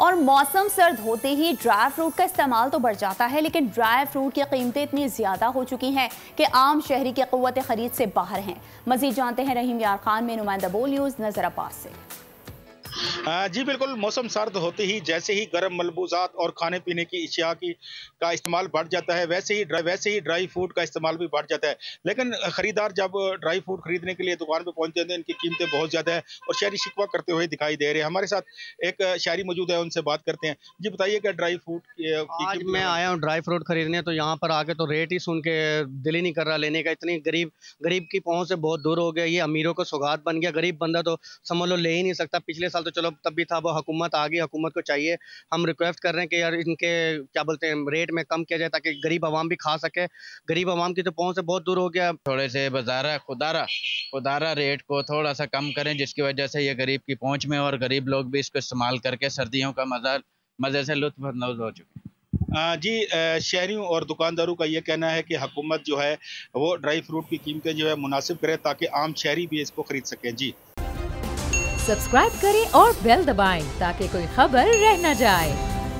और मौसम सर्द होते ही ड्राई फ्रूट का इस्तेमाल तो बढ़ जाता है, लेकिन ड्राई फ्रूट की कीमतें इतनी ज़्यादा हो चुकी हैं कि आम शहरी की क़ुव्वत ख़रीद से बाहर हैं। मज़ीद जानते हैं रहीम यार खान में नुमाइंदा बोल न्यूज़ नज़र अब्बास से। जी बिल्कुल, मौसम सर्द होते ही जैसे ही गर्म मलबूज़ात और खाने पीने की अशिया का इस्तेमाल बढ़ जाता है, वैसे ही ड्राई फ्रूट का इस्तेमाल भी बढ़ जाता है। लेकिन खरीदार जब ड्राई फ्रूट खरीदने के लिए दुकान पे पहुंचते हैं, इनकी कीमतें बहुत ज़्यादा है और शहरी शिकवा करते हुए दिखाई दे रहे हैं। हमारे साथ एक शहरी मौजूद है, उनसे बात करते हैं। जी बताइए क्या ड्राई फ्रूट आज मैं आया हूँ ड्राई फ्रूट खरीदने, तो यहाँ पर आके तो रेट ही सुन के दिल ही नहीं कर रहा लेने का। इतनी गरीब गरीब की पहुंच से बहुत दूर हो गया, ये अमीरों को सौगात बन गया। गरीब बंदा तो समझ लो ले ही नहीं सकता। पिछले साल तो चलो तब भी था, वो हुकूमत आ गई, हुकूमत को चाहिए, हम रिक्वेस्ट कर रहे हैं कि यार इनके क्या बोलते हैं रेट में कम किया जाए ताकि गरीब आवाम भी खा सके। गरीब आवाम की तो पहुंच से बहुत दूर हो गया। थोड़े से बाजारा खुदारा रेट को थोड़ा सा कम करें, जिसकी वजह से ये गरीब की पहुंच में और गरीब लोग भी इसको इस्तेमाल करके सर्दियों का मजे से लुत्फ अंदोज हो चुके हैं। जी शहरियों और दुकानदारों का ये कहना है कि हुकूमत जो है वो ड्राई फ्रूट की कीमतें जो है मुनासिब करे ताकि आम शहरी भी इसको खरीद सकें। जी सब्सक्राइब करें और बेल दबाएं ताकि कोई खबर रह न जाए।